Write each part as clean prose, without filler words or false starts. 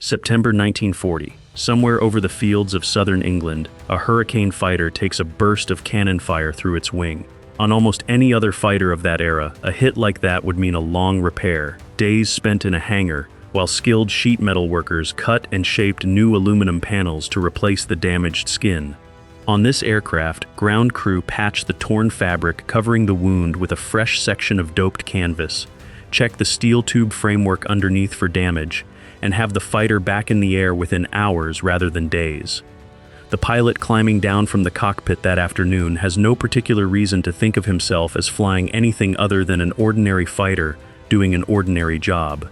September 1940. Somewhere over the fields of southern England, a Hurricane fighter takes a burst of cannon fire through its wing. On almost any other fighter of that era, a hit like that would mean a long repair, days spent in a hangar, while skilled sheet metal workers cut and shaped new aluminum panels to replace the damaged skin. On this aircraft, ground crew patched the torn fabric covering the wound with a fresh section of doped canvas, check the steel tube framework underneath for damage, and have the fighter back in the air within hours rather than days. The pilot climbing down from the cockpit that afternoon has no particular reason to think of himself as flying anything other than an ordinary fighter doing an ordinary job.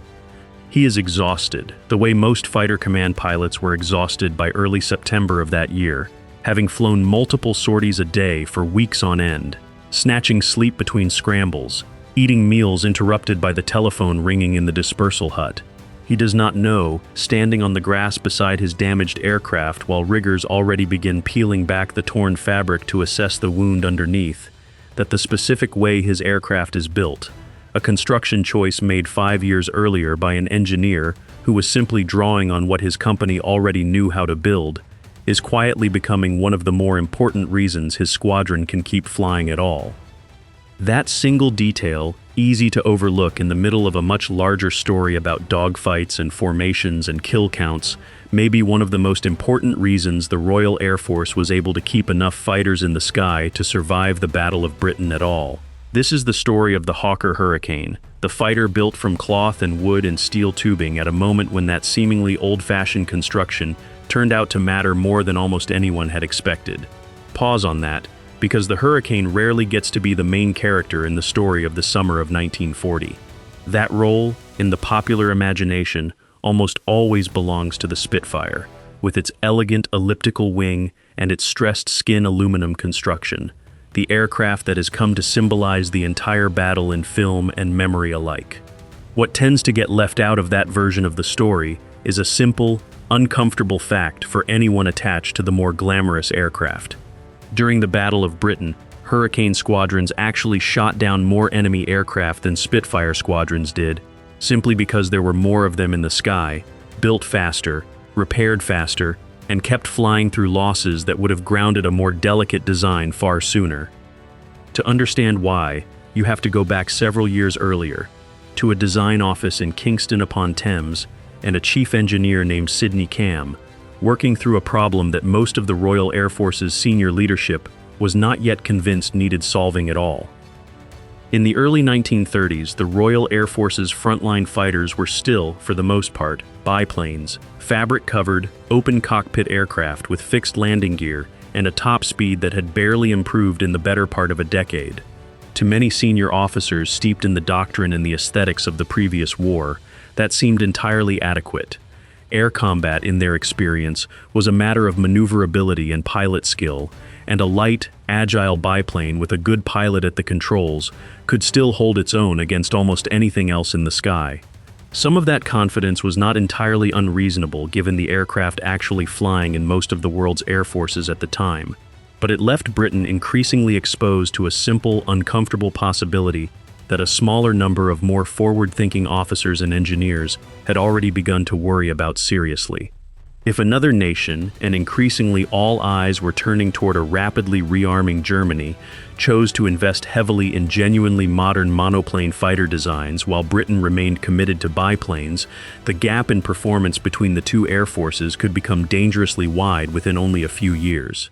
He is exhausted, the way most fighter command pilots were exhausted by early September of that year, having flown multiple sorties a day for weeks on end, snatching sleep between scrambles, eating meals interrupted by the telephone ringing in the dispersal hut. He does not know, standing on the grass beside his damaged aircraft while riggers already begin peeling back the torn fabric to assess the wound underneath, that the specific way his aircraft is built, a construction choice made 5 years earlier by an engineer who was simply drawing on what his company already knew how to build, is quietly becoming one of the more important reasons his squadron can keep flying at all. That single detail, easy to overlook in the middle of a much larger story about dogfights and formations and kill counts, may be one of the most important reasons the Royal Air Force was able to keep enough fighters in the sky to survive the Battle of Britain at all. This is the story of the Hawker Hurricane, the fighter built from cloth and wood and steel tubing at a moment when that seemingly old-fashioned construction turned out to matter more than almost anyone had expected. Pause on that, because the Hurricane rarely gets to be the main character in the story of the summer of 1940. That role, in the popular imagination, almost always belongs to the Spitfire, with its elegant elliptical wing and its stressed skin aluminum construction, the aircraft that has come to symbolize the entire battle in film and memory alike. What tends to get left out of that version of the story is a simple, uncomfortable fact for anyone attached to the more glamorous aircraft. During the Battle of Britain, Hurricane squadrons actually shot down more enemy aircraft than Spitfire squadrons did, simply because there were more of them in the sky, built faster, repaired faster, and kept flying through losses that would have grounded a more delicate design far sooner. To understand why, you have to go back several years earlier, to a design office in Kingston upon Thames, and a chief engineer named Sydney Camm, working through a problem that most of the Royal Air Force's senior leadership was not yet convinced needed solving at all. In the early 1930s, the Royal Air Force's frontline fighters were still, for the most part, biplanes, fabric-covered, open cockpit aircraft with fixed landing gear and a top speed that had barely improved in the better part of a decade. To many senior officers steeped in the doctrine and the aesthetics of the previous war, that seemed entirely adequate. Air combat, in their experience, was a matter of maneuverability and pilot skill, and a light, agile biplane with a good pilot at the controls could still hold its own against almost anything else in the sky. Some of that confidence was not entirely unreasonable given the aircraft actually flying in most of the world's air forces at the time, but it left Britain increasingly exposed to a simple, uncomfortable possibility that a smaller number of more forward-thinking officers and engineers had already begun to worry about seriously. If another nation, and increasingly all eyes were turning toward a rapidly rearming Germany, chose to invest heavily in genuinely modern monoplane fighter designs while Britain remained committed to biplanes, the gap in performance between the two air forces could become dangerously wide within only a few years.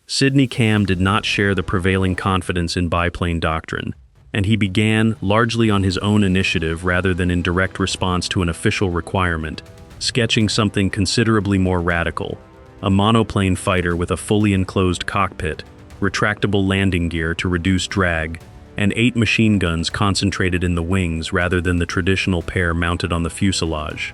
Sydney Camm did not share the prevailing confidence in biplane doctrine, and he began, largely on his own initiative rather than in direct response to an official requirement, sketching something considerably more radical: a monoplane fighter with a fully enclosed cockpit, retractable landing gear to reduce drag, and 8 machine guns concentrated in the wings rather than the traditional pair mounted on the fuselage.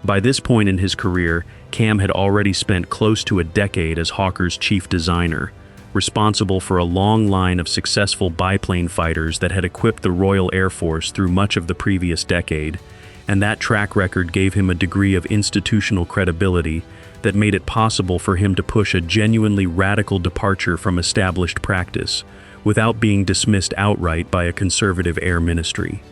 By this point in his career, Camm had already spent close to a decade as Hawker's chief designer, responsible for a long line of successful biplane fighters that had equipped the Royal Air Force through much of the previous decade, and that track record gave him a degree of institutional credibility that made it possible for him to push a genuinely radical departure from established practice, without being dismissed outright by a conservative Air Ministry.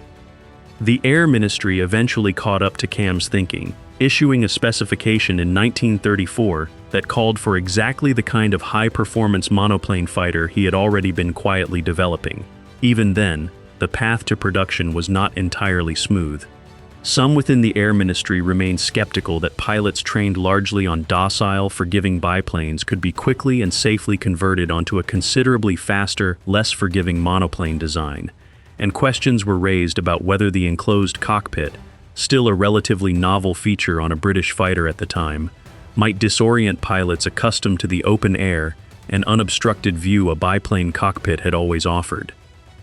The Air Ministry eventually caught up to Camm's thinking, issuing a specification in 1934 that called for exactly the kind of high-performance monoplane fighter he had already been quietly developing. Even then, the path to production was not entirely smooth. Some within the Air Ministry remained skeptical that pilots trained largely on docile, forgiving biplanes could be quickly and safely converted onto a considerably faster, less forgiving monoplane design, and questions were raised about whether the enclosed cockpit, still a relatively novel feature on a British fighter at the time, might disorient pilots accustomed to the open air and unobstructed view a biplane cockpit had always offered.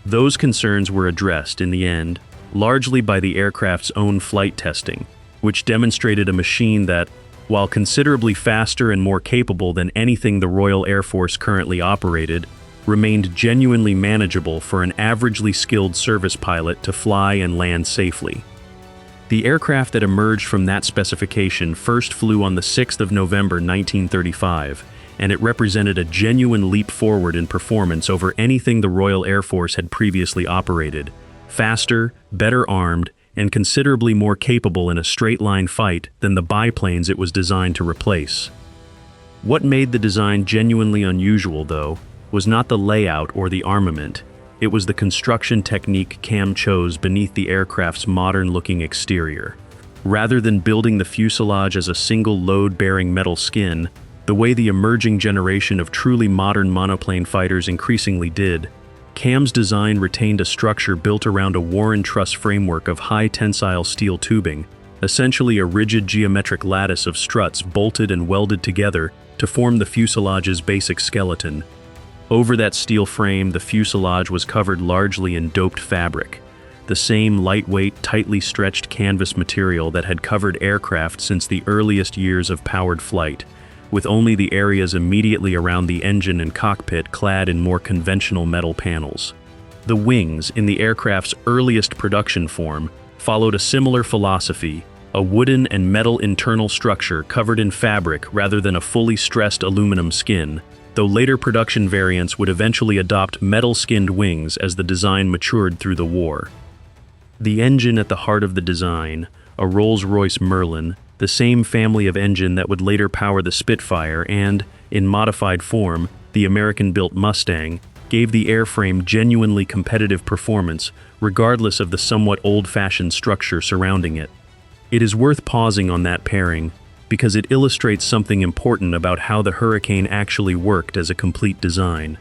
Those concerns were addressed in the end, largely by the aircraft's own flight testing, which demonstrated a machine that, while considerably faster and more capable than anything the Royal Air Force currently operated, remained genuinely manageable for an averagely skilled service pilot to fly and land safely. The aircraft that emerged from that specification first flew on the 6th of November 1935, and it represented a genuine leap forward in performance over anything the Royal Air Force had previously operated. Faster, better armed, and considerably more capable in a straight-line fight than the biplanes it was designed to replace. What made the design genuinely unusual, though, was not the layout or the armament. It was the construction technique Camm chose beneath the aircraft's modern-looking exterior. Rather than building the fuselage as a single load-bearing metal skin, the way the emerging generation of truly modern monoplane fighters increasingly did, Camm's design retained a structure built around a Warren Truss framework of high-tensile steel tubing, essentially a rigid geometric lattice of struts bolted and welded together to form the fuselage's basic skeleton. Over that steel frame, the fuselage was covered largely in doped fabric, the same lightweight, tightly stretched canvas material that had covered aircraft since the earliest years of powered flight, with only the areas immediately around the engine and cockpit clad in more conventional metal panels. The wings, in the aircraft's earliest production form, followed a similar philosophy, a wooden and metal internal structure covered in fabric rather than a fully stressed aluminum skin, though later production variants would eventually adopt metal-skinned wings as the design matured through the war. The engine at the heart of the design, a Rolls-Royce Merlin, the same family of engine that would later power the Spitfire and, in modified form, the American-built Mustang, gave the airframe genuinely competitive performance regardless of the somewhat old-fashioned structure surrounding it. It is worth pausing on that pairing because it illustrates something important about how the Hurricane actually worked as a complete design.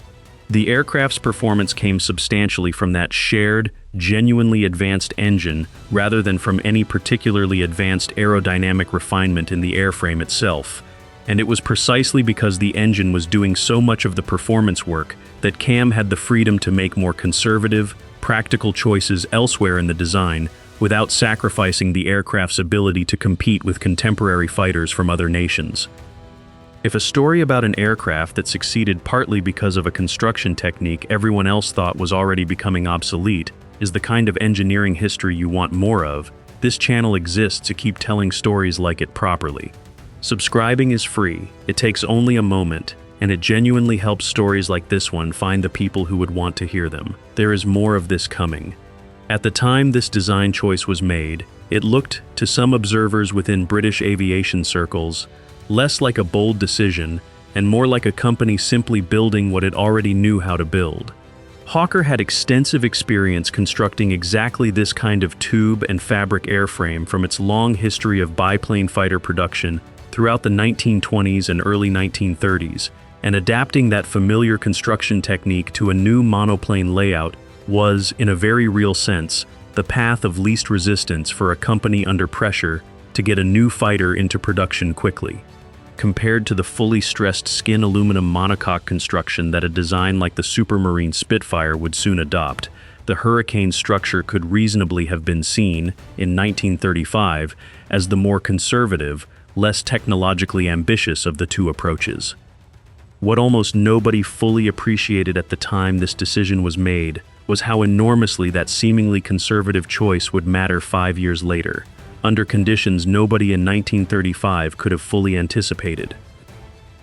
The aircraft's performance came substantially from that shared, genuinely advanced engine rather than from any particularly advanced aerodynamic refinement in the airframe itself. And it was precisely because the engine was doing so much of the performance work that Camm had the freedom to make more conservative, practical choices elsewhere in the design without sacrificing the aircraft's ability to compete with contemporary fighters from other nations. If a story about an aircraft that succeeded partly because of a construction technique everyone else thought was already becoming obsolete is the kind of engineering history you want more of, this channel exists to keep telling stories like it properly. Subscribing is free, it takes only a moment, and it genuinely helps stories like this one find the people who would want to hear them. There is more of this coming. At the time this design choice was made, it looked, to some observers within British aviation circles, less like a bold decision and more like a company simply building what it already knew how to build. Hawker had extensive experience constructing exactly this kind of tube and fabric airframe from its long history of biplane fighter production throughout the 1920s and early 1930s, and adapting that familiar construction technique to a new monoplane layout was, in a very real sense, the path of least resistance for a company under pressure to get a new fighter into production quickly. Compared to the fully stressed skin aluminum monocoque construction that a design like the Supermarine Spitfire would soon adopt, the Hurricane structure could reasonably have been seen, in 1935, as the more conservative, less technologically ambitious of the two approaches. What almost nobody fully appreciated at the time this decision was made was how enormously that seemingly conservative choice would matter 5 years later, under conditions nobody in 1935 could have fully anticipated.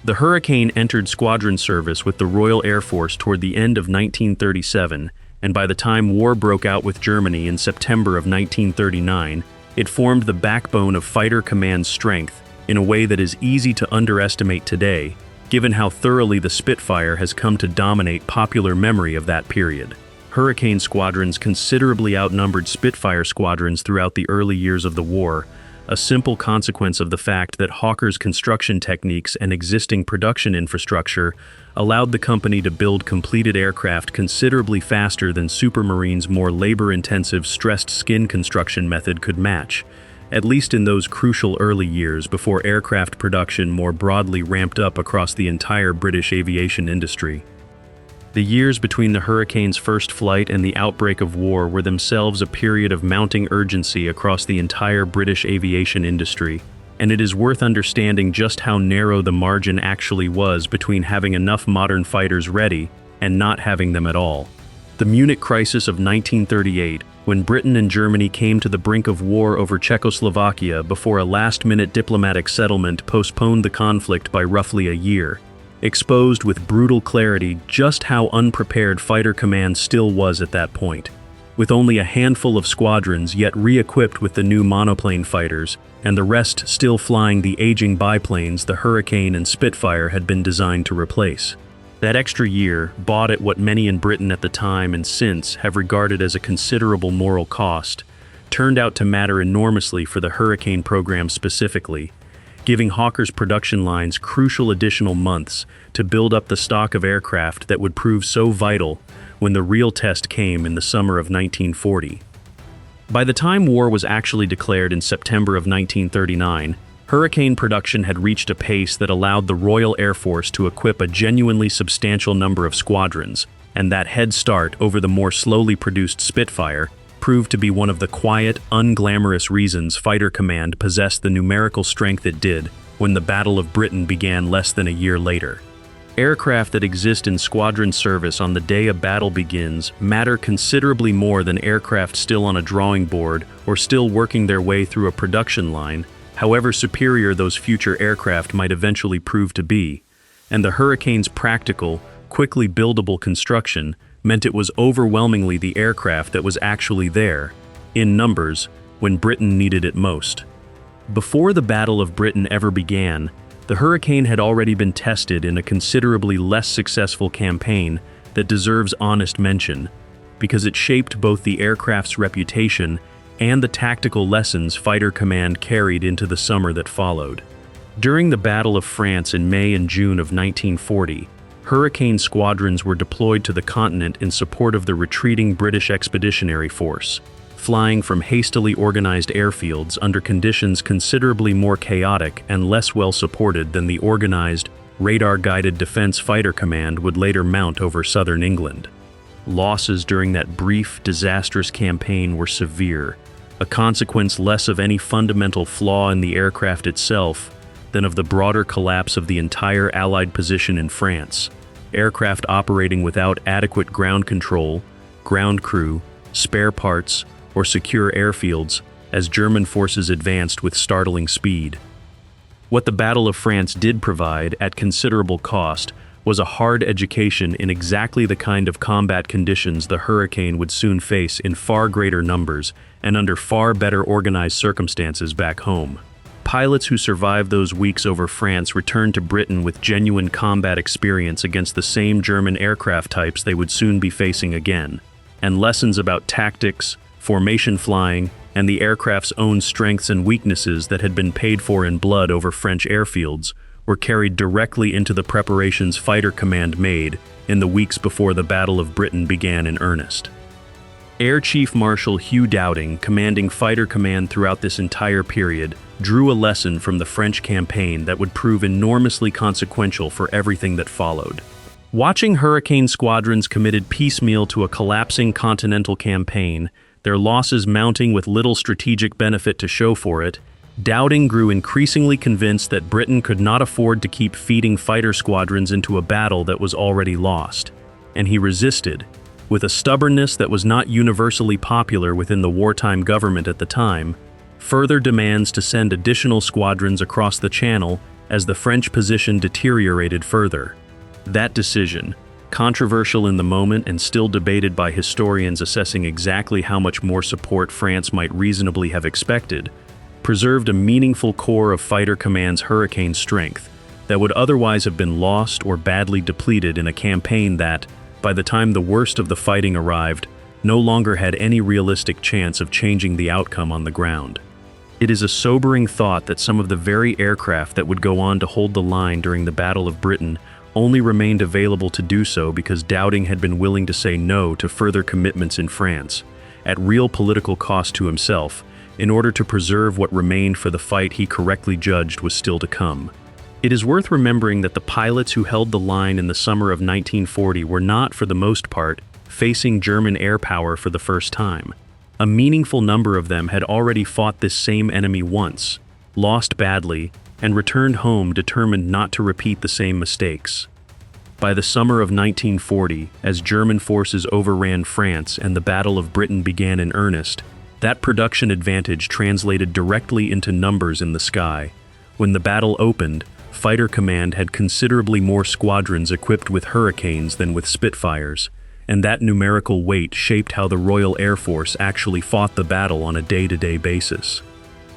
The Hurricane entered squadron service with the Royal Air Force toward the end of 1937, and by the time war broke out with Germany in September of 1939, It formed the backbone of Fighter Command's strength in a way that is easy to underestimate today, given how thoroughly the Spitfire has come to dominate popular memory of that period. Hurricane squadrons considerably outnumbered Spitfire squadrons throughout the early years of the war, a simple consequence of the fact that Hawker's construction techniques and existing production infrastructure allowed the company to build completed aircraft considerably faster than Supermarine's more labor-intensive stressed skin construction method could match, at least in those crucial early years before aircraft production more broadly ramped up across the entire British aviation industry. The years between the Hurricane's first flight and the outbreak of war were themselves a period of mounting urgency across the entire British aviation industry, and it is worth understanding just how narrow the margin actually was between having enough modern fighters ready and not having them at all. The Munich crisis of 1938, when Britain and Germany came to the brink of war over Czechoslovakia before a last-minute diplomatic settlement postponed the conflict by roughly a year, exposed with brutal clarity just how unprepared Fighter Command still was at that point. With only a handful of squadrons yet re-equipped with the new monoplane fighters, and the rest still flying the aging biplanes the Hurricane and Spitfire had been designed to replace. That extra year, bought at what many in Britain at the time and since have regarded as a considerable moral cost, turned out to matter enormously for the Hurricane program specifically, giving Hawker's production lines crucial additional months to build up the stock of aircraft that would prove so vital when the real test came in the summer of 1940. By the time war was actually declared in September of 1939, Hurricane production had reached a pace that allowed the Royal Air Force to equip a genuinely substantial number of squadrons, and that head start over the more slowly produced Spitfire proved to be one of the quiet, unglamorous reasons Fighter Command possessed the numerical strength it did when the Battle of Britain began less than a year later. Aircraft that exist in squadron service on the day a battle begins matter considerably more than aircraft still on a drawing board or still working their way through a production line, however superior those future aircraft might eventually prove to be, and the Hurricane's practical, quickly buildable construction meant it was overwhelmingly the aircraft that was actually there, in numbers, when Britain needed it most. Before the Battle of Britain ever began, the Hurricane had already been tested in a considerably less successful campaign that deserves honest mention, because it shaped both the aircraft's reputation and the tactical lessons Fighter Command carried into the summer that followed. During the Battle of France in May and June of 1940, Hurricane squadrons were deployed to the continent in support of the retreating British Expeditionary Force, flying from hastily organized airfields under conditions considerably more chaotic and less well supported than the organized, radar-guided defense Fighter Command would later mount over southern England. Losses during that brief, disastrous campaign were severe, a consequence less of any fundamental flaw in the aircraft itself than of the broader collapse of the entire Allied position in France, aircraft operating without adequate ground control, ground crew, spare parts, or secure airfields as German forces advanced with startling speed. What the Battle of France did provide, at considerable cost, was a hard education in exactly the kind of combat conditions the Hurricane would soon face in far greater numbers and under far better organized circumstances back home. Pilots who survived those weeks over France returned to Britain with genuine combat experience against the same German aircraft types they would soon be facing again, and lessons about tactics, formation flying, and the aircraft's own strengths and weaknesses that had been paid for in blood over French airfields were carried directly into the preparations Fighter Command made in the weeks before the Battle of Britain began in earnest. Air Chief Marshal Hugh Dowding, commanding Fighter Command throughout this entire period, drew a lesson from the French campaign that would prove enormously consequential for everything that followed. Watching Hurricane squadrons committed piecemeal to a collapsing continental campaign, their losses mounting with little strategic benefit to show for it, Dowding grew increasingly convinced that Britain could not afford to keep feeding fighter squadrons into a battle that was already lost, and he resisted, with a stubbornness that was not universally popular within the wartime government at the time, further demands to send additional squadrons across the Channel as the French position deteriorated further. That decision, Controversial in the moment and still debated by historians assessing exactly how much more support France might reasonably have expected, preserved a meaningful core of Fighter Command's hurricane strength that would otherwise have been lost or badly depleted in a campaign that, by the time the worst of the fighting arrived, no longer had any realistic chance of changing the outcome on the ground. It is a sobering thought that some of the very aircraft that would go on to hold the line during the Battle of Britain only remained available to do so because Dowding had been willing to say no to further commitments in France, at real political cost to himself, in order to preserve what remained for the fight he correctly judged was still to come. It is worth remembering that the pilots who held the line in the summer of 1940 were not, for the most part, facing German air power for the first time. A meaningful number of them had already fought this same enemy once, lost badly, and returned home determined not to repeat the same mistakes. By the summer of 1940, as German forces overran France and the Battle of Britain began in earnest, that production advantage translated directly into numbers in the sky. When the battle opened, Fighter Command had considerably more squadrons equipped with Hurricanes than with Spitfires, and that numerical weight shaped how the Royal Air Force actually fought the battle on a day-to-day basis.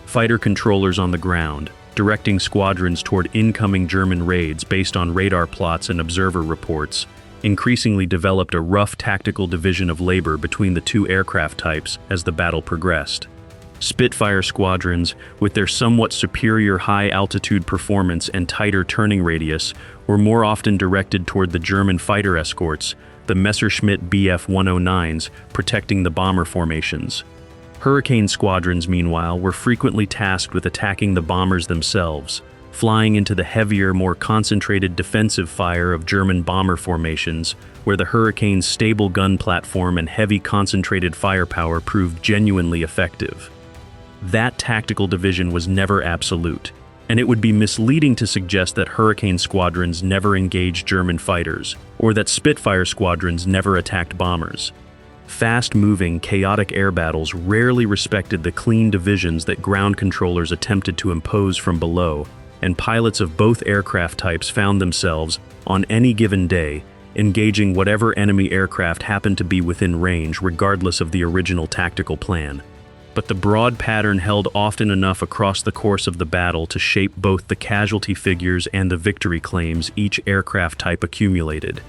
Fighter controllers on the ground, directing squadrons toward incoming German raids based on radar plots and observer reports, increasingly developed a rough tactical division of labor between the two aircraft types as the battle progressed. Spitfire squadrons, with their somewhat superior high-altitude performance and tighter turning radius, were more often directed toward the German fighter escorts, the Messerschmitt Bf-109s, protecting the bomber formations. Hurricane squadrons, meanwhile, were frequently tasked with attacking the bombers themselves, flying into the heavier, more concentrated defensive fire of German bomber formations, where the Hurricane's stable gun platform and heavy concentrated firepower proved genuinely effective. That tactical division was never absolute, and it would be misleading to suggest that Hurricane squadrons never engaged German fighters, or that Spitfire squadrons never attacked bombers. Fast-moving, chaotic air battles rarely respected the clean divisions that ground controllers attempted to impose from below, and pilots of both aircraft types found themselves, on any given day, engaging whatever enemy aircraft happened to be within range regardless of the original tactical plan. But the broad pattern held often enough across the course of the battle to shape both the casualty figures and the victory claims each aircraft type accumulated,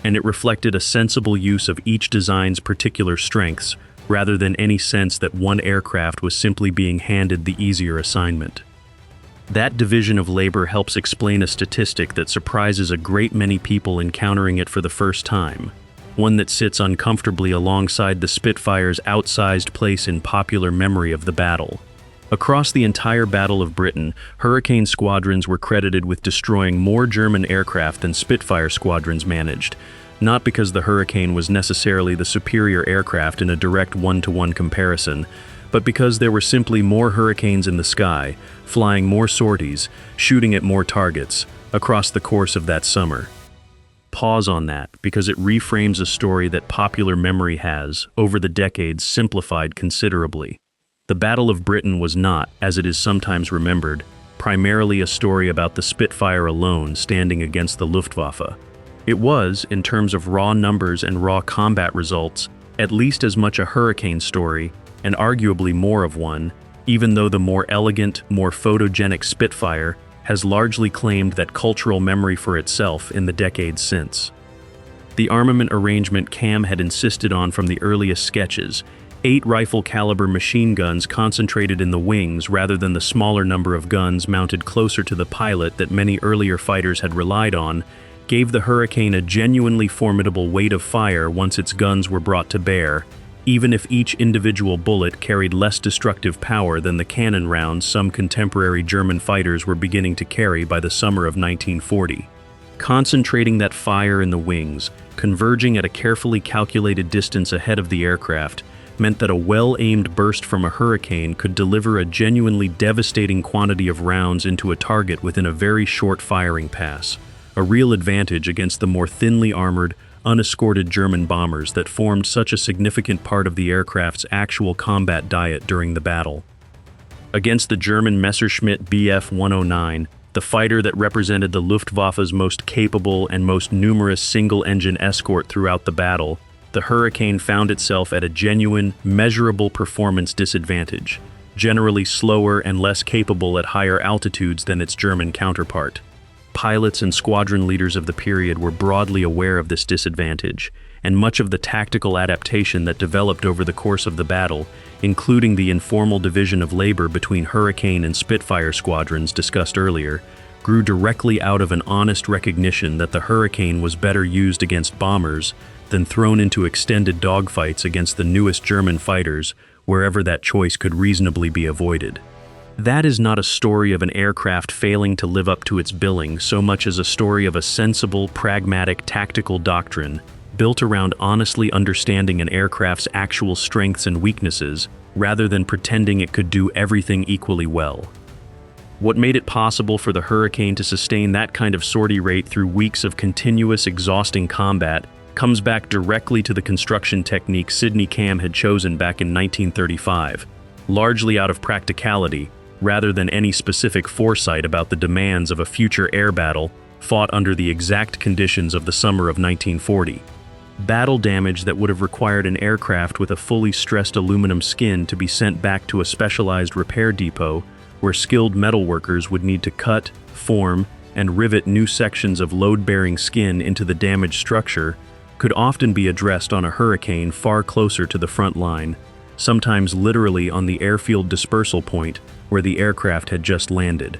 and it reflected a sensible use of each design's particular strengths, rather than any sense that one aircraft was simply being handed the easier assignment. That division of labor helps explain a statistic that surprises a great many people encountering it for the first time, one that sits uncomfortably alongside the Spitfire's outsized place in popular memory of the battle. Across the entire Battle of Britain, Hurricane squadrons were credited with destroying more German aircraft than Spitfire squadrons managed, not because the Hurricane was necessarily the superior aircraft in a direct one-to-one comparison, but because there were simply more Hurricanes in the sky, flying more sorties, shooting at more targets, across the course of that summer. Pause on that, because it reframes a story that popular memory has, over the decades, simplified considerably. The Battle of Britain was not, as it is sometimes remembered, primarily a story about the Spitfire alone standing against the Luftwaffe. It was, in terms of raw numbers and raw combat results, at least as much a Hurricane story, and arguably more of one, even though the more elegant, more photogenic Spitfire has largely claimed that cultural memory for itself in the decades since. The armament arrangement Camm had insisted on from the earliest sketches, 8 rifle-caliber machine guns concentrated in the wings rather than the smaller number of guns mounted closer to the pilot that many earlier fighters had relied on, gave the Hurricane a genuinely formidable weight of fire once its guns were brought to bear, even if each individual bullet carried less destructive power than the cannon rounds some contemporary German fighters were beginning to carry by the summer of 1940. Concentrating that fire in the wings, converging at a carefully calculated distance ahead of the aircraft, meant that a well-aimed burst from a Hurricane could deliver a genuinely devastating quantity of rounds into a target within a very short firing pass, a real advantage against the more thinly armored, unescorted German bombers that formed such a significant part of the aircraft's actual combat diet during the battle. Against the German Messerschmitt Bf-109, the fighter that represented the Luftwaffe's most capable and most numerous single-engine escort throughout the battle, the Hurricane found itself at a genuine, measurable performance disadvantage, generally slower and less capable at higher altitudes than its German counterpart. Pilots and squadron leaders of the period were broadly aware of this disadvantage, and much of the tactical adaptation that developed over the course of the battle, including the informal division of labor between Hurricane and Spitfire squadrons discussed earlier, grew directly out of an honest recognition that the Hurricane was better used against bombers than thrown into extended dogfights against the newest German fighters, wherever that choice could reasonably be avoided. That is not a story of an aircraft failing to live up to its billing so much as a story of a sensible, pragmatic, tactical doctrine built around honestly understanding an aircraft's actual strengths and weaknesses, rather than pretending it could do everything equally well. What made it possible for the Hurricane to sustain that kind of sortie rate through weeks of continuous, exhausting combat comes back directly to the construction technique Sydney Camm had chosen back in 1935, largely out of practicality, rather than any specific foresight about the demands of a future air battle fought under the exact conditions of the summer of 1940. Battle damage that would have required an aircraft with a fully stressed aluminum skin to be sent back to a specialized repair depot where skilled metalworkers would need to cut, form, and rivet new sections of load-bearing skin into the damaged structure could often be addressed on a Hurricane far closer to the front line, sometimes literally on the airfield dispersal point where the aircraft had just landed.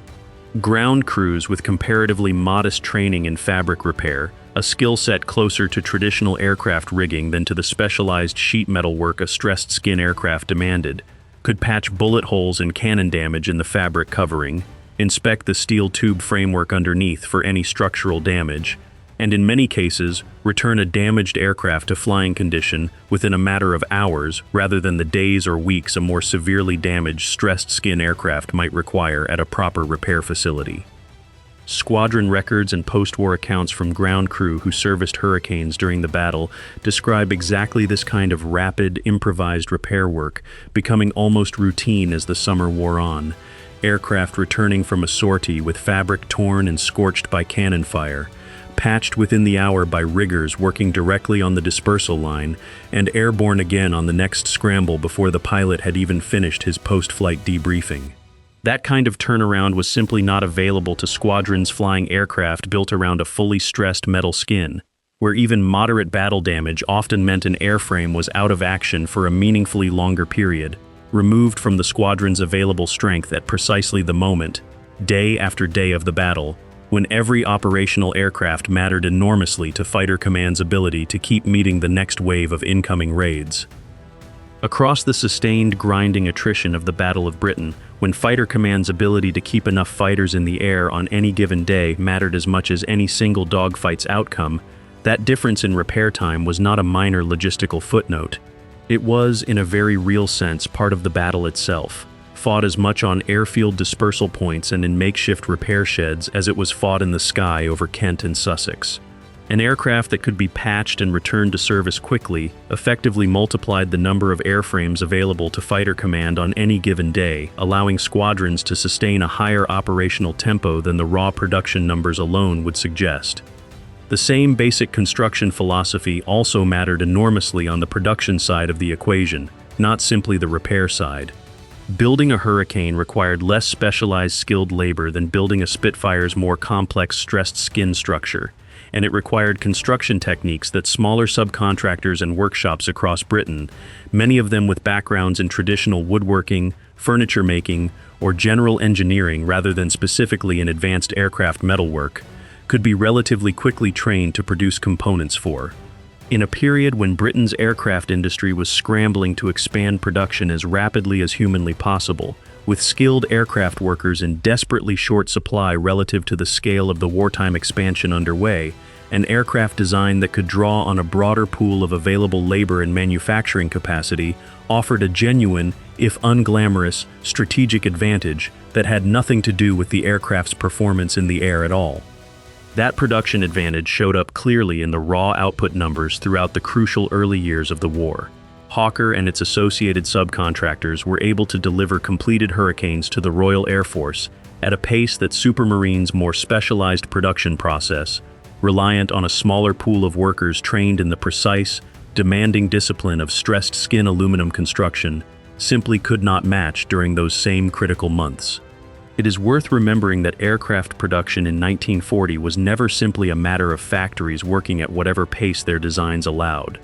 Ground crews with comparatively modest training in fabric repair, a skill set closer to traditional aircraft rigging than to the specialized sheet metal work a stressed skin aircraft demanded, could patch bullet holes and cannon damage in the fabric covering, inspect the steel tube framework underneath for any structural damage, and in many cases, return a damaged aircraft to flying condition within a matter of hours rather than the days or weeks a more severely damaged stressed skin aircraft might require at a proper repair facility. Squadron records and post-war accounts from ground crew who serviced Hurricanes during the battle describe exactly this kind of rapid, improvised repair work, becoming almost routine as the summer wore on. Aircraft returning from a sortie with fabric torn and scorched by cannon fire, patched within the hour by riggers working directly on the dispersal line, and airborne again on the next scramble before the pilot had even finished his post-flight debriefing. That kind of turnaround was simply not available to squadrons flying aircraft built around a fully stressed metal skin, where even moderate battle damage often meant an airframe was out of action for a meaningfully longer period, removed from the squadron's available strength at precisely the moment, day after day of the battle, when every operational aircraft mattered enormously to Fighter Command's ability to keep meeting the next wave of incoming raids. Across the sustained, grinding attrition of the Battle of Britain, when Fighter Command's ability to keep enough fighters in the air on any given day mattered as much as any single dogfight's outcome, that difference in repair time was not a minor logistical footnote. It was, in a very real sense, part of the battle itself, fought as much on airfield dispersal points and in makeshift repair sheds as it was fought in the sky over Kent and Sussex. An aircraft that could be patched and returned to service quickly effectively multiplied the number of airframes available to Fighter Command on any given day, allowing squadrons to sustain a higher operational tempo than the raw production numbers alone would suggest. The same basic construction philosophy also mattered enormously on the production side of the equation, not simply the repair side. Building a Hurricane required less specialized skilled labor than building a Spitfire's more complex stressed skin structure, and it required construction techniques that smaller subcontractors and workshops across Britain, many of them with backgrounds in traditional woodworking, furniture making, or general engineering rather than specifically in advanced aircraft metalwork, could be relatively quickly trained to produce components for. In a period when Britain's aircraft industry was scrambling to expand production as rapidly as humanly possible, with skilled aircraft workers in desperately short supply relative to the scale of the wartime expansion underway, an aircraft design that could draw on a broader pool of available labor and manufacturing capacity offered a genuine, if unglamorous, strategic advantage that had nothing to do with the aircraft's performance in the air at all. That production advantage showed up clearly in the raw output numbers throughout the crucial early years of the war. Hawker and its associated subcontractors were able to deliver completed Hurricanes to the Royal Air Force at a pace that Supermarine's more specialized production process, reliant on a smaller pool of workers trained in the precise, demanding discipline of stressed skin aluminum construction, simply could not match during those same critical months. It is worth remembering that aircraft production in 1940 was never simply a matter of factories working at whatever pace their designs allowed.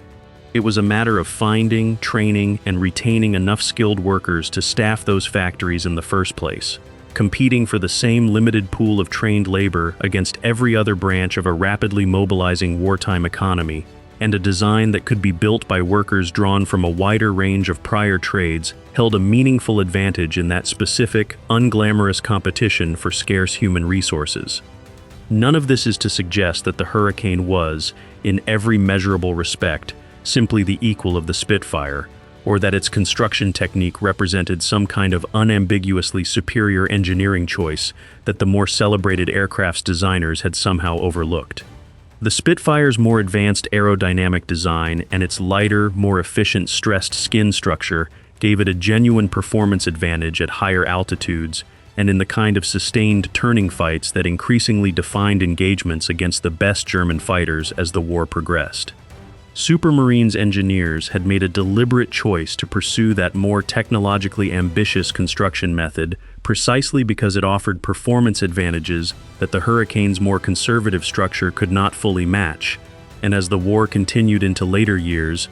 It was a matter of finding, training, and retaining enough skilled workers to staff those factories in the first place, competing for the same limited pool of trained labor against every other branch of a rapidly mobilizing wartime economy, and a design that could be built by workers drawn from a wider range of prior trades held a meaningful advantage in that specific, unglamorous competition for scarce human resources. None of this is to suggest that the Hurricane was, in every measurable respect, simply the equal of the Spitfire, or that its construction technique represented some kind of unambiguously superior engineering choice that the more celebrated aircraft's designers had somehow overlooked. The Spitfire's more advanced aerodynamic design and its lighter, more efficient stressed skin structure gave it a genuine performance advantage at higher altitudes and in the kind of sustained turning fights that increasingly defined engagements against the best German fighters as the war progressed. Supermarine's engineers had made a deliberate choice to pursue that more technologically ambitious construction method precisely because it offered performance advantages that the Hurricane's more conservative structure could not fully match, and as the war continued into later years,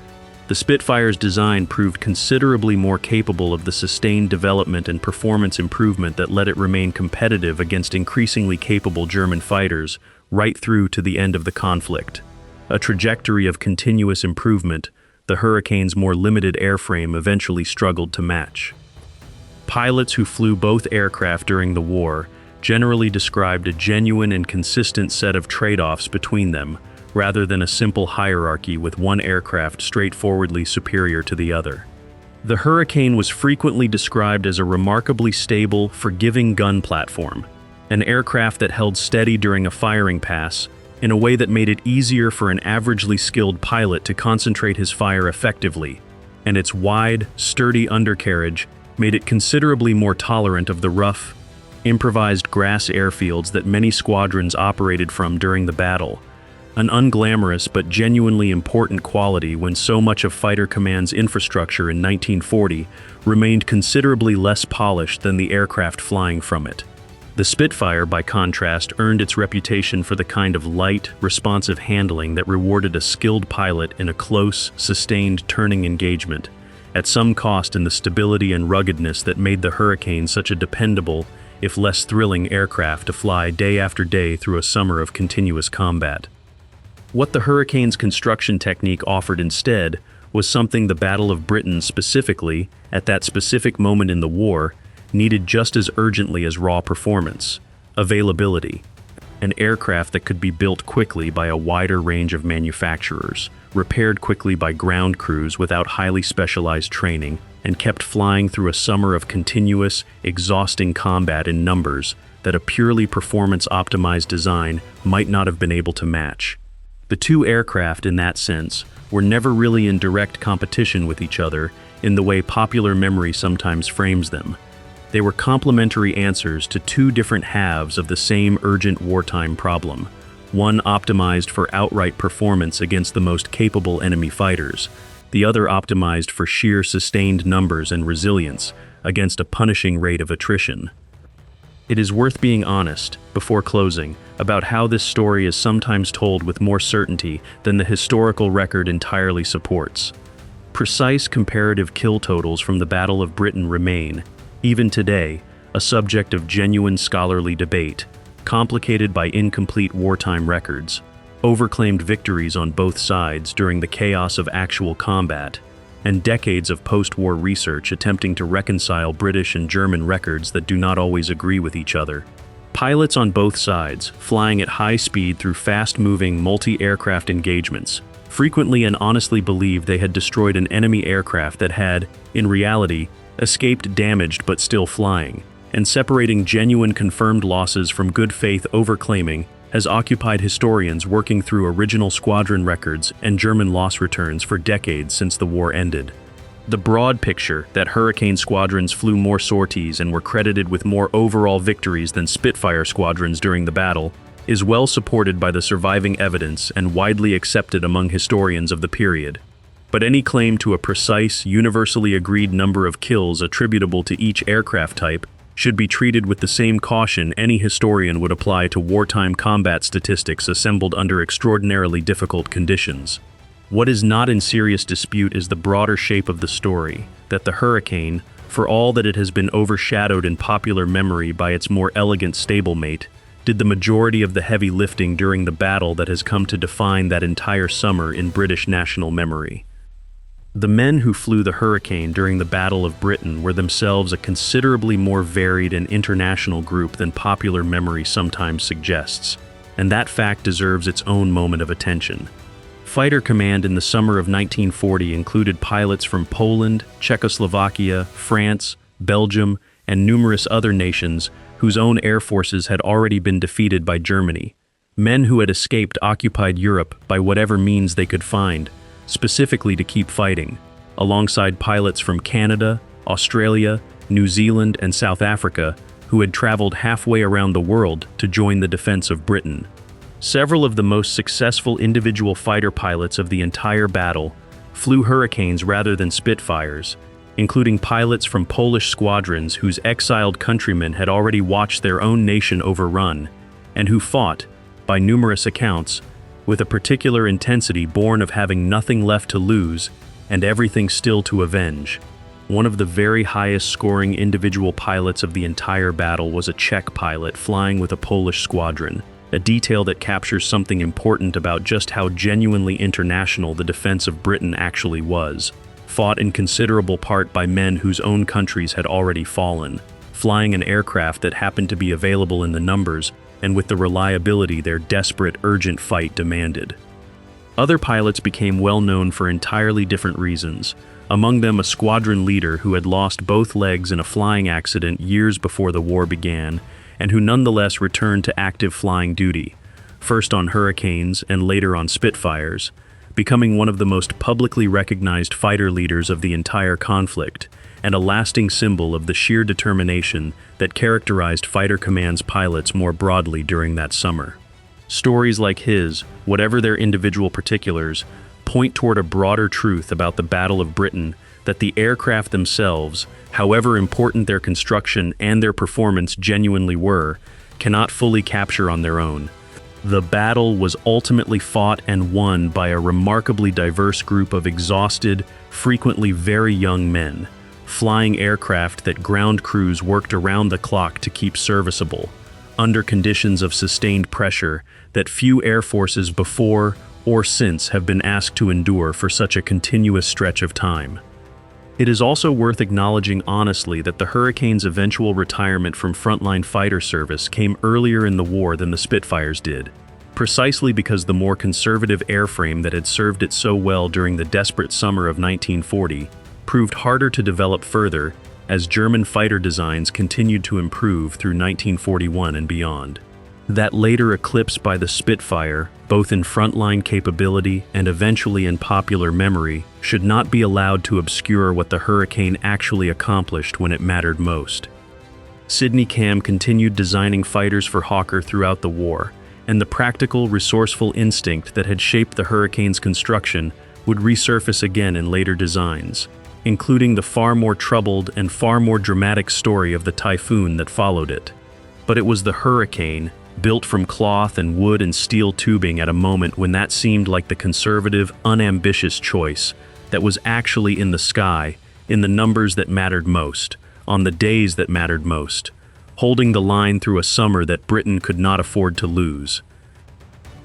the Spitfire's design proved considerably more capable of the sustained development and performance improvement that let it remain competitive against increasingly capable German fighters right through to the end of the conflict. A trajectory of continuous improvement the Hurricane's more limited airframe eventually struggled to match. Pilots who flew both aircraft during the war generally described a genuine and consistent set of trade-offs between them, rather than a simple hierarchy with one aircraft straightforwardly superior to the other. The Hurricane was frequently described as a remarkably stable, forgiving gun platform, an aircraft that held steady during a firing pass in a way that made it easier for an averagely skilled pilot to concentrate his fire effectively, and its wide, sturdy undercarriage made it considerably more tolerant of the rough, improvised grass airfields that many squadrons operated from during the battle, an unglamorous but genuinely important quality when so much of Fighter Command's infrastructure in 1940 remained considerably less polished than the aircraft flying from it. The Spitfire, by contrast, earned its reputation for the kind of light, responsive handling that rewarded a skilled pilot in a close, sustained turning engagement, at some cost in the stability and ruggedness that made the Hurricane such a dependable, if less thrilling, aircraft to fly day after day through a summer of continuous combat. What the Hurricane's construction technique offered instead was something the Battle of Britain specifically, at that specific moment in the war, needed just as urgently as raw performance: availability. An aircraft that could be built quickly by a wider range of manufacturers, repaired quickly by ground crews without highly specialized training, and kept flying through a summer of continuous, exhausting combat in numbers that a purely performance-optimized design might not have been able to match. The two aircraft, in that sense, were never really in direct competition with each other in the way popular memory sometimes frames them. They were complementary answers to two different halves of the same urgent wartime problem, one optimized for outright performance against the most capable enemy fighters, the other optimized for sheer sustained numbers and resilience against a punishing rate of attrition. It is worth being honest, before closing, about how this story is sometimes told with more certainty than the historical record entirely supports. Precise comparative kill totals from the Battle of Britain remain, even today, a subject of genuine scholarly debate, complicated by incomplete wartime records, overclaimed victories on both sides during the chaos of actual combat, and decades of post-war research attempting to reconcile British and German records that do not always agree with each other. Pilots on both sides, flying at high speed through fast-moving multi-aircraft engagements, frequently and honestly believed they had destroyed an enemy aircraft that had, in reality, escaped damaged but still flying, and separating genuine confirmed losses from good faith overclaiming has occupied historians working through original squadron records and German loss returns for decades since the war ended. The broad picture that Hurricane squadrons flew more sorties and were credited with more overall victories than Spitfire squadrons during the battle is well supported by the surviving evidence and widely accepted among historians of the period. But any claim to a precise, universally agreed number of kills attributable to each aircraft type should be treated with the same caution any historian would apply to wartime combat statistics assembled under extraordinarily difficult conditions. What is not in serious dispute is the broader shape of the story, that the Hurricane, for all that it has been overshadowed in popular memory by its more elegant stablemate, did the majority of the heavy lifting during the battle that has come to define that entire summer in British national memory. The men who flew the Hurricane during the Battle of Britain were themselves a considerably more varied and international group than popular memory sometimes suggests, and that fact deserves its own moment of attention. Fighter command in the summer of 1940 included pilots from Poland, Czechoslovakia, France, Belgium, and numerous other nations whose own air forces had already been defeated by Germany. Men who had escaped occupied Europe by whatever means they could find, specifically to keep fighting, alongside pilots from Canada, Australia, New Zealand, and South Africa who had traveled halfway around the world to join the defense of Britain. Several of the most successful individual fighter pilots of the entire battle flew Hurricanes rather than Spitfires, including pilots from Polish squadrons whose exiled countrymen had already watched their own nation overrun, and who fought, by numerous accounts, with a particular intensity born of having nothing left to lose and everything still to avenge. One of the very highest scoring individual pilots of the entire battle was a Czech pilot flying with a Polish squadron, a detail that captures something important about just how genuinely international the defense of Britain actually was, fought in considerable part by men whose own countries had already fallen, flying an aircraft that happened to be available in the numbers and with the reliability their desperate, urgent fight demanded. Other pilots became well known for entirely different reasons, among them a squadron leader who had lost both legs in a flying accident years before the war began, and who nonetheless returned to active flying duty, first on Hurricanes and later on Spitfires, becoming one of the most publicly recognized fighter leaders of the entire conflict, and a lasting symbol of the sheer determination that characterized Fighter Command's pilots more broadly during that summer. Stories like his, whatever their individual particulars, point toward a broader truth about the Battle of Britain, that the aircraft themselves, however important their construction and their performance genuinely were, cannot fully capture on their own. The battle was ultimately fought and won by a remarkably diverse group of exhausted, frequently very young men, flying aircraft that ground crews worked around the clock to keep serviceable, under conditions of sustained pressure that few air forces before or since have been asked to endure for such a continuous stretch of time. It is also worth acknowledging honestly that the Hurricane's eventual retirement from frontline fighter service came earlier in the war than the Spitfires did, precisely because the more conservative airframe that had served it so well during the desperate summer of 1940 proved harder to develop further as German fighter designs continued to improve through 1941 and beyond. That later eclipse by the Spitfire, both in frontline capability and eventually in popular memory, should not be allowed to obscure what the Hurricane actually accomplished when it mattered most. Sydney Camm continued designing fighters for Hawker throughout the war, and the practical, resourceful instinct that had shaped the Hurricane's construction would resurface again in later designs, including the far more troubled and far more dramatic story of the Typhoon that followed it. But it was the Hurricane, built from cloth and wood and steel tubing at a moment when that seemed like the conservative, unambitious choice, that was actually in the sky, in the numbers that mattered most, on the days that mattered most, holding the line through a summer that Britain could not afford to lose.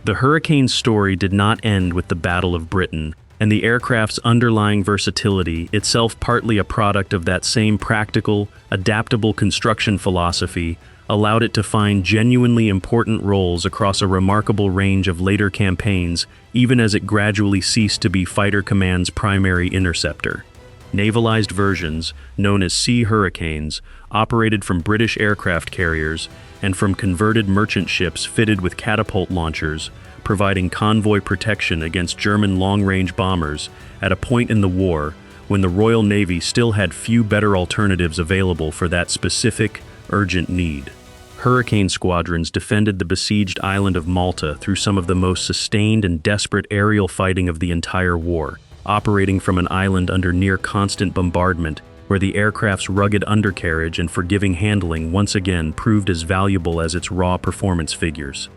The Hurricane's story did not end with the Battle of Britain, and the aircraft's underlying versatility, itself partly a product of that same practical, adaptable construction philosophy, allowed it to find genuinely important roles across a remarkable range of later campaigns, even as it gradually ceased to be Fighter Command's primary interceptor. Navalized versions, known as Sea Hurricanes, operated from British aircraft carriers and from converted merchant ships fitted with catapult launchers, providing convoy protection against German long-range bombers at a point in the war when the Royal Navy still had few better alternatives available for that specific, urgent need. Hurricane squadrons defended the besieged island of Malta through some of the most sustained and desperate aerial fighting of the entire war, operating from an island under near-constant bombardment, where the aircraft's rugged undercarriage and forgiving handling once again proved as valuable as its raw performance figures.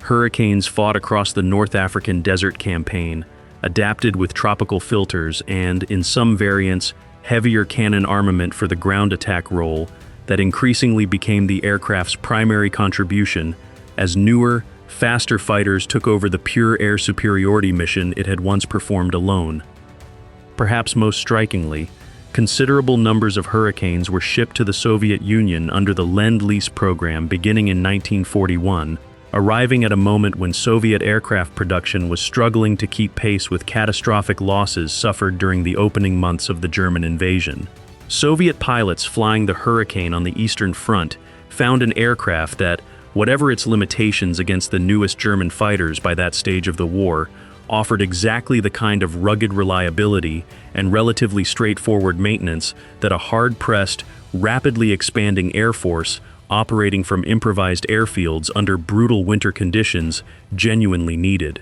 Hurricanes fought across the North African desert campaign, adapted with tropical filters and, in some variants, heavier cannon armament for the ground attack role that increasingly became the aircraft's primary contribution as newer, faster fighters took over the pure air superiority mission it had once performed alone. Perhaps most strikingly, considerable numbers of Hurricanes were shipped to the Soviet Union under the Lend-Lease program beginning in 1941, arriving at a moment when Soviet aircraft production was struggling to keep pace with catastrophic losses suffered during the opening months of the German invasion. Soviet pilots flying the Hurricane on the Eastern Front found an aircraft that, whatever its limitations against the newest German fighters by that stage of the war, offered exactly the kind of rugged reliability and relatively straightforward maintenance that a hard-pressed, rapidly expanding air force operating from improvised airfields under brutal winter conditions genuinely needed.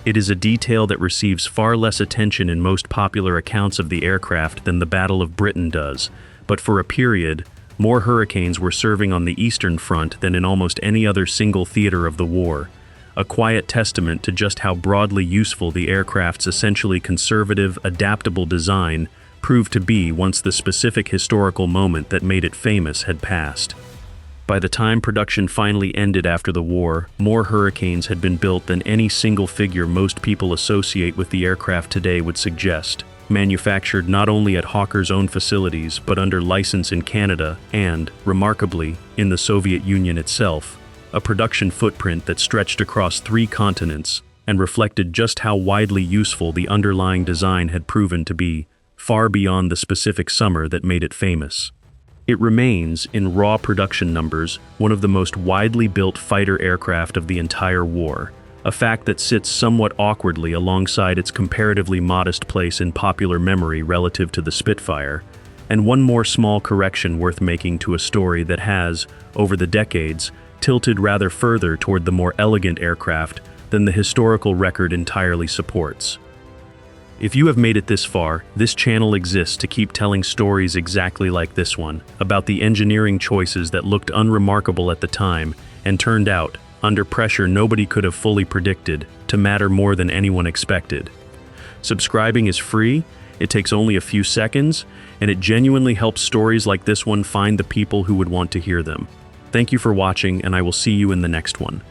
It is a detail that receives far less attention in most popular accounts of the aircraft than the Battle of Britain does, but for a period, more Hurricanes were serving on the Eastern Front than in almost any other single theater of the war, a quiet testament to just how broadly useful the aircraft's essentially conservative, adaptable design proved to be once the specific historical moment that made it famous had passed. By the time production finally ended after the war, more Hurricanes had been built than any single figure most people associate with the aircraft today would suggest, manufactured not only at Hawker's own facilities but under license in Canada and, remarkably, in the Soviet Union itself, a production footprint that stretched across 3 continents and reflected just how widely useful the underlying design had proven to be, far beyond the specific summer that made it famous. It remains, in raw production numbers, one of the most widely built fighter aircraft of the entire war, a fact that sits somewhat awkwardly alongside its comparatively modest place in popular memory relative to the Spitfire, and one more small correction worth making to a story that has, over the decades, tilted rather further toward the more elegant aircraft than the historical record entirely supports. If you have made it this far, this channel exists to keep telling stories exactly like this one, about the engineering choices that looked unremarkable at the time and turned out, under pressure nobody could have fully predicted, to matter more than anyone expected. Subscribing is free, it takes only a few seconds, and it genuinely helps stories like this one find the people who would want to hear them. Thank you for watching, and I will see you in the next one.